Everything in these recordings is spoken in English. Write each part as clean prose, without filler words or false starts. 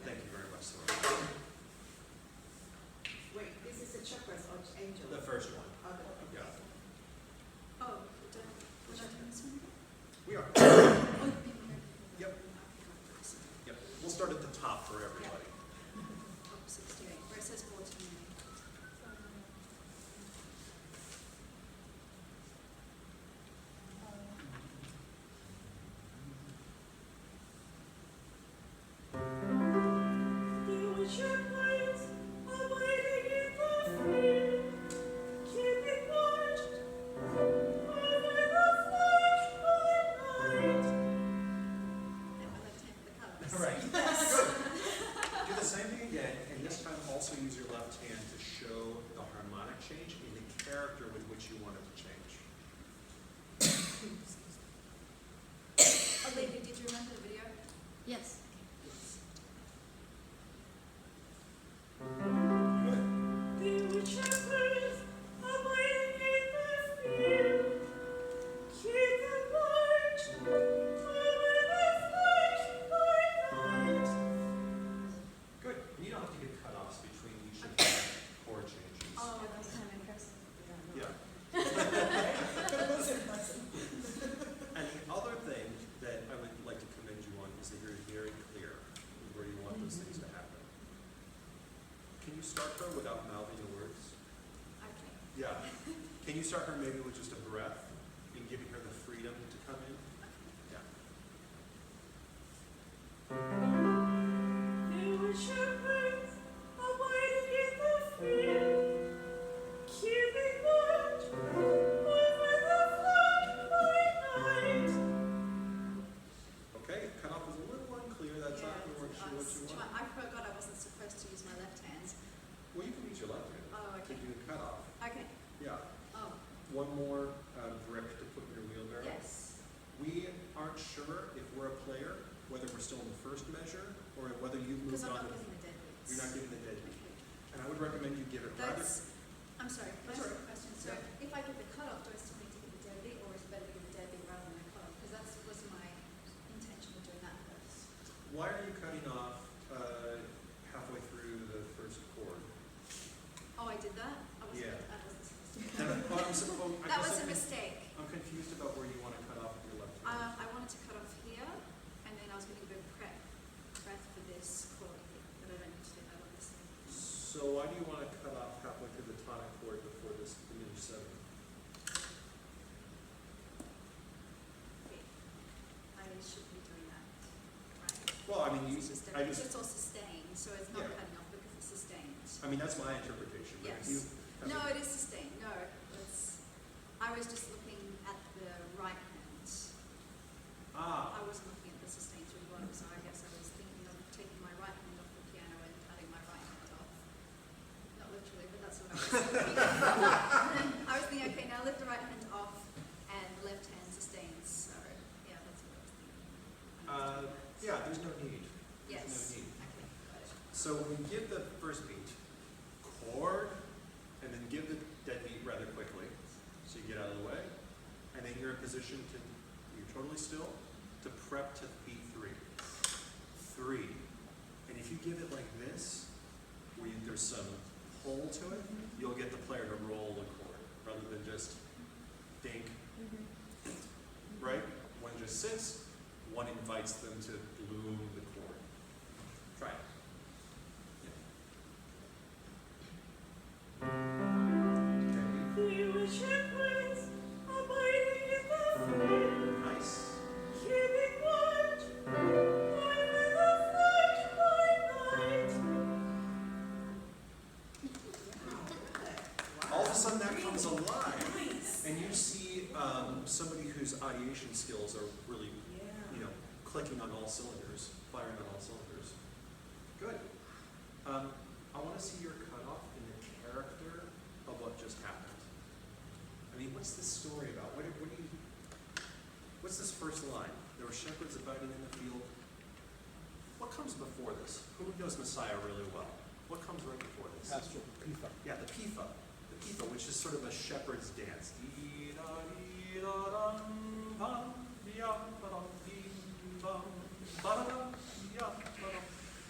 Thank you very much, Laura. Wait, this is a shepherd's or angel? The first one. Oh, the- Yeah. Oh, was I doing this one? We are. Oh, you've been here. Yep. Yep. We'll start at the top for everybody. Oh, 68, where it says 14. And my left hand for the colors. Right. Good. Do the same thing again, and this time also use your left hand to show the harmonic change in the character with which you want it to change. Olivia, did you remember the video? Yes. Good. Good. And you don't have to get cutoffs between each of the chord changes. Oh, That's kind of impressive. Yeah. That was impressive. And the other thing that I would like to commend you on is that you're very clear with where you want those things to happen. Can you start her without mouthing the words? okay. Yeah. Can you start her maybe with just a breath and giving her the freedom to come in? Yeah. Okay, cutoff was a little unclear that time. We weren't sure what you wanted. I forgot I wasn't supposed to use my left hand. Well, you can use your left hand Oh, to okay. do the cutoff. Okay. Yeah. Oh, One more grip to put in your wheelbarrow. yes. We aren't sure if we're a player, whether we're still in the first measure or whether you've moved Because I'm on not to getting the deadbeats. You're not getting the deadbeat. Okay. And I would recommend you give it rather. I'm sorry, That's all right. question. So if I get the cutoff, do I still need to get the deadbeat, or is it better to get the deadbeat rather than the cutoff? Because that was my intention of doing that first. Why are you cutting off halfway through the first chord? Oh, I did that? I wasn't, Yeah. I wasn't supposed to. I That guess was a mistake. I'm confused about where you want to cut off with your left hand. I wanted to cut off here, and then I was going to give a breath for this chord here, but I don't need to do that, obviously. So why do you want to cut off halfway through the tonic chord before this diminished seven? Okay. I should be doing that, right? Well, I mean, It's just, I it's just, just all sustained, so it's not Yeah. cutting off because it's sustained. I mean, that's my interpretation. But if Yes. you have No, a- it is sustained. No, I was just looking at the right hand. Ah, I wasn't looking at the sustained through the bottom, so I guess I was thinking of taking my right hand off the piano and cutting my right hand off. Not literally, but that's what I was thinking. I was thinking, okay, now lift the right hand off and the left hand sustains. So, yeah, that's what I was thinking. yeah, there's no need. Yes. There's no need. Okay, got it. So we give the first beat, chord, and then give the dead beat rather quickly, so you get out of the way, and then you're in position to, you're totally still, to prep to beat three. Three. And if you give it like this, where there's some pull to it, you'll get the player to roll the chord, rather than just dink, right? One just sits, one invites them to bloom the chord. Try it. Nice. All of a sudden that comes alive, and you see somebody whose ideation skills are really, you know, clicking on all cylinders, firing on all cylinders. Good. I want to see your cutoff in the character of what just happened. I mean, what's this story about? What's this first line? There were shepherds abiding in the field. What comes before this? Who knows Messiah really well? What comes right before this? Pastoral Pifa. Yeah, the Pifa. The Pifa, which is sort of a shepherd's dance.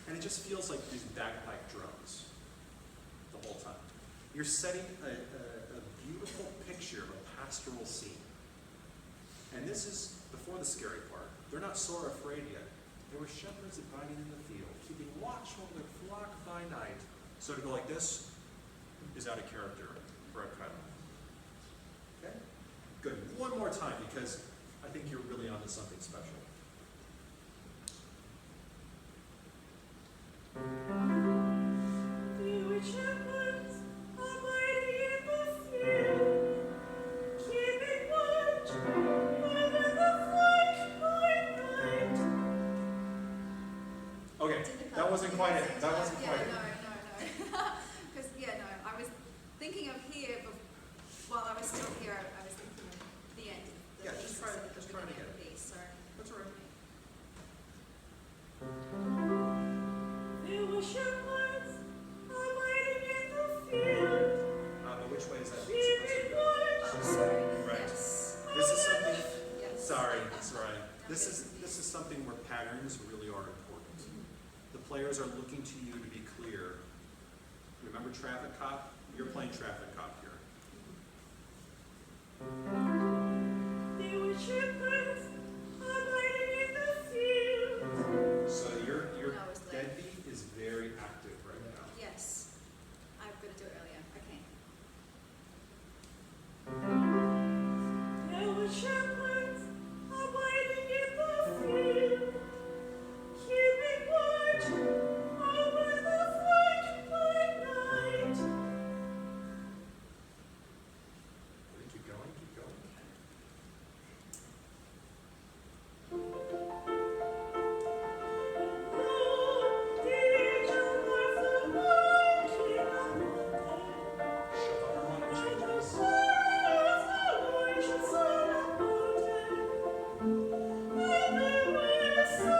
And it just feels like these bagpipe drums the whole time. You're setting a beautiful picture of a pastoral scene. And this is before the scary part. They're not sore afraid yet. There were shepherds abiding in the field, keeping watch over their flock by night. So to go like this is out of character for a cut. Okay? Good. One more time, because I think you're really onto something special. You were shepherds abiding in the field, keeping watch over the flock by night. Okay, that wasn't quite it. That wasn't quite it. No. Because, I was thinking of here, but while I was still here, I was thinking of the end. The Yeah, just try it beginning again. of the piece, so. That's all right. There were shepherds abiding in the field, But which way is that supposed to keeping go? watch. Oh, sorry. Right. Yes. This is something. Yes. Sorry, that's right. This is something where patterns really are important. The players are looking to you to be clear. Remember traffic cop? You're playing traffic cop here. There were shepherds abiding in the field. So your No, it's late. deadbeat is very active right now. Yes. I'm going to do it earlier. Okay. There were shepherds abiding in the field, keeping watch over the flock by night. Keep going, keep going. Oh, the angel was walking among Shut the harmonic them, and the changes. sorrow of the Lord shone upon them, and they were so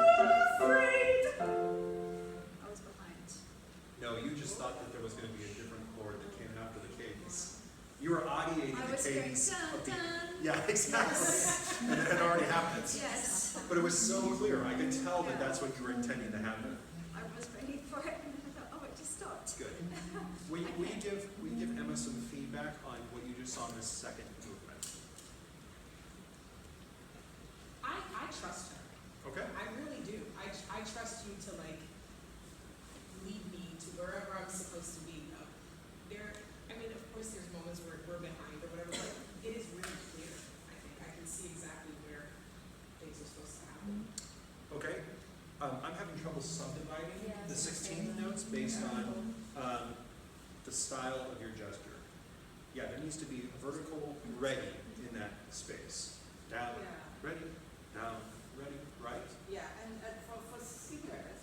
afraid. I was behind. No, you just thought that there was going to be a different chord that came after the cadence. You were audiating I the was going cadence dun of the. dun. Yeah, exactly. And it had already happened. Yes. But it was so clear. I could tell that that's what you were intending to happen. I was ready for it, and I thought, oh, it just stopped. Good. Will you give Emma some feedback on what you just saw in this second movement? I trust her. Okay? I really do. I trust you to like lead me to wherever I'm supposed to be. Of course there's moments where we're behind or whatever, but it is really clear, I think. I can see exactly where things are supposed to happen. Okay. I'm having trouble subdividing Yeah, the same. 16 notes based on the style of your gesture. Yeah, there needs to be vertical ready in that space. Down, Yeah. ready, down, ready, right? Yeah, and for singers,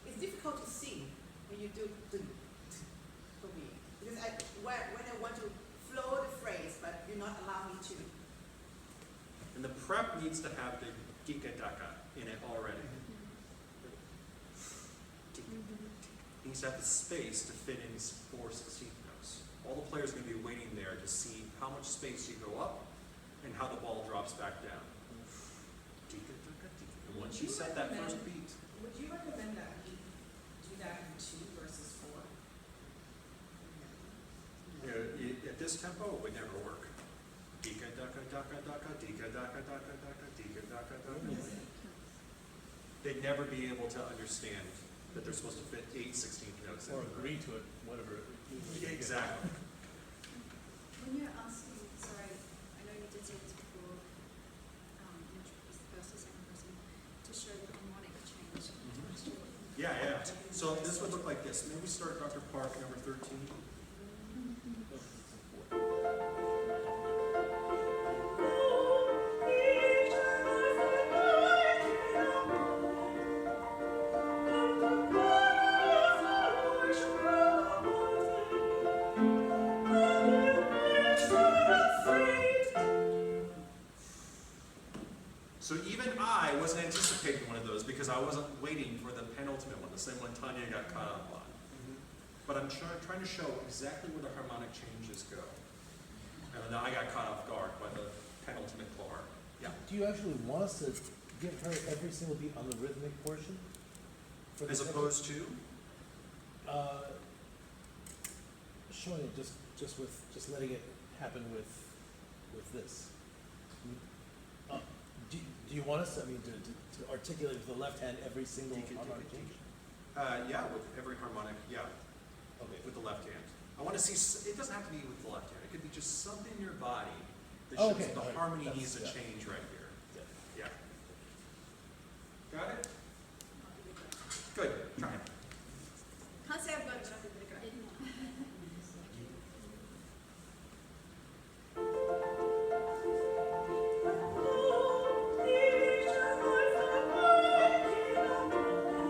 it's difficult to sing when you do for me. Because when I want to flow the phrase, but you not allow me to. And the prep needs to have the gika daka in it already. It needs to have the space to fit in these 4 16th notes. All the players are going to be waiting there to see how much space you go up and how the ball drops back down. Dika daka dika. And once you set that first beat, Would you recommend that we do that in 2 versus 4? at this tempo, it would never work. Dika daka daka daka, dika daka daka daka, dika daka daka. They'd never be able to understand that they're supposed to fit 8 16th notes in. Or agree to it, whatever. Exactly. When you're asking, sorry, I know you did say this before, which was the first or second person, to show the harmonic change. Yeah. So this would look like this. Maybe start Dr. Park, number 13. So even I wasn't anticipating one of those because I wasn't waiting for the penultimate one, the same one Tanya got caught up on. But I'm trying to show exactly where the harmonic changes go. And then I got caught off guard by the penultimate bar. Yeah. Do you actually want us to give her every single beat on the rhythmic portion? For the As second- opposed to, showing it just letting it happen with this. Do you want us, I mean, to articulate with the left hand every single harmonic change? yeah, with every harmonic, yeah, Okay. with the left hand. I want to see, it doesn't have to be with the left hand, it could be just something in your body that Oh, shows okay, that the all right. harmony That's- needs a yeah. change right here. Yeah. Yeah. Got it? I'll give it a go. Good, try it. Can't say I've got it, but I'll give it a go.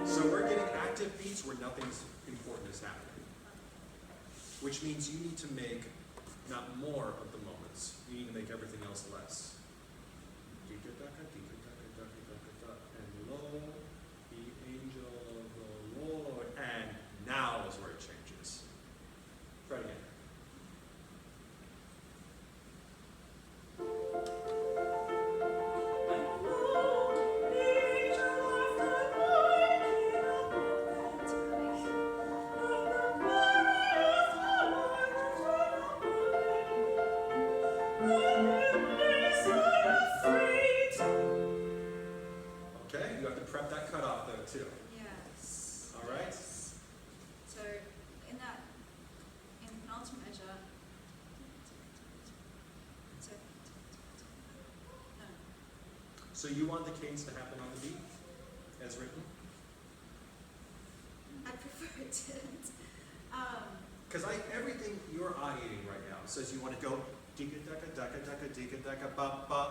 So we're getting active beats where nothing's important is happening. Which means you need to make not more of the moments, you need to make everything else less. And lo, the angel of the Lord, and now is where it changes. Try it again. Okay, you have to prep that cutoff though too. Yes. All right. Yes. So in the penultimate measure, so, no, So you want the cadence to happen on the beat, as written? I prefer it didn't. Because everything you're audiating right now says you want to go dika daka ba ba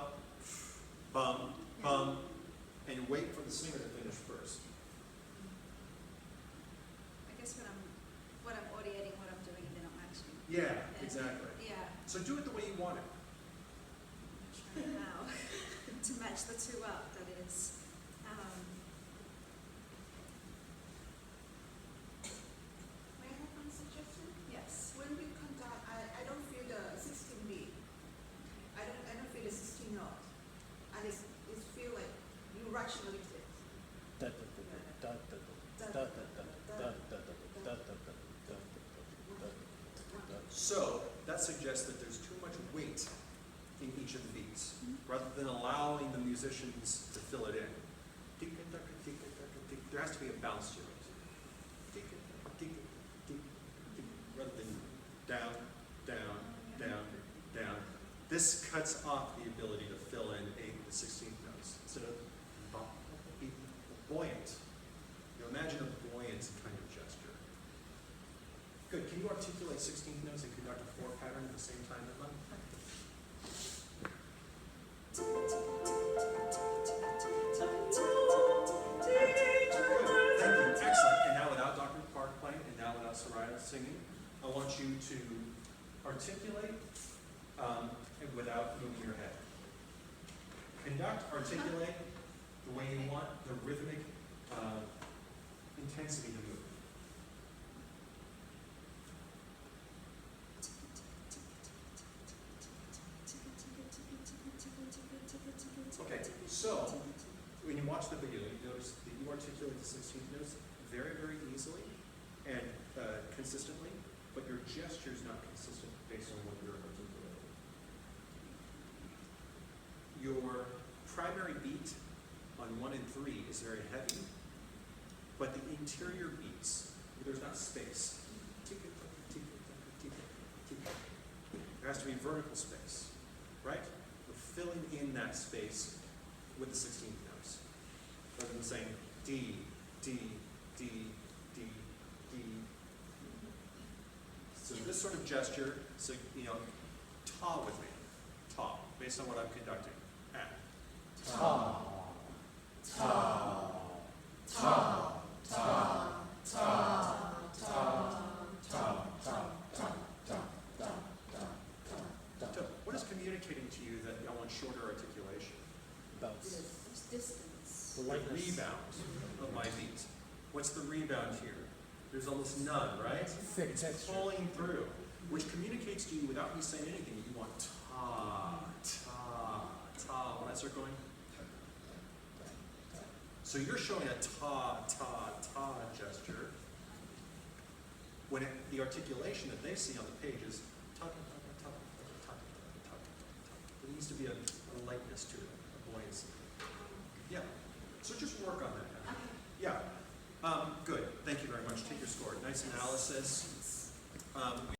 bum bum, and wait for the singer to finish first. I guess when I'm audiating what I'm doing, then I'm actually. Yeah, then- exactly. Yeah. So do it the way you want it. I'm trying now to match the two up. That is. May I have one suggestion? Yes. When we conduct, I don't feel the 16 beat. I don't feel the 16 note. And it feel like you rush a little bit. Da, da, da, da, da, da, da, da, da, da, da, da, da, da, da, da. So that suggests that there's too much weight in each of the beats, rather than allowing the musicians to fill it in. Tika taka tika taka tika. There has to be a bounce to it. Tika taka tika tika tika. Rather than down, down, down, down. This cuts off the ability to fill in the 16th notes. Instead of buoyant. You know, imagine a buoyant kind of gesture. Good. Can you articulate 16th notes and conduct a 4 pattern at the same time, Emma? Good. Thank you. Excellent. And now without Dr. Park playing, and now without Soraya singing, I want you to articulate and without moving your head. Conduct, articulate the way you want the rhythmic intensity to move. Okay, so when you watch the video, you notice that you articulate the 16th notes very, very easily and consistently, but your gesture is not consistent based on what you're articulating. Your primary beat on 1 and 3 is very heavy, but the interior beats, there's not space. There has to be vertical space, right? We're filling in that space with the 16th notes, rather than saying D, D, D, D, D. So this sort of gesture, so you know, ta with me, ta, based on what I'm conducting. And Ta, ta, ta, ta, ta, ta, ta, ta, ta, ta, ta, ta. so what is communicating to you that I want shorter articulation? Bounce. There's distance. The The lightness. rebound of my beat. What's the rebound here? There's almost none, right? Thick It's texture. pulling through, which communicates to you without me saying anything. You want ta, ta, ta. When I start going, So you're showing a ta, ta, ta gesture, when the articulation that they see on the page is ta, ta, ta, ta, ta, ta, ta, ta, ta, ta. There needs to be a lightness to it, a buoyancy. Yeah, so just work on that now. Yeah, good, thank you very much, take your score. Nice analysis.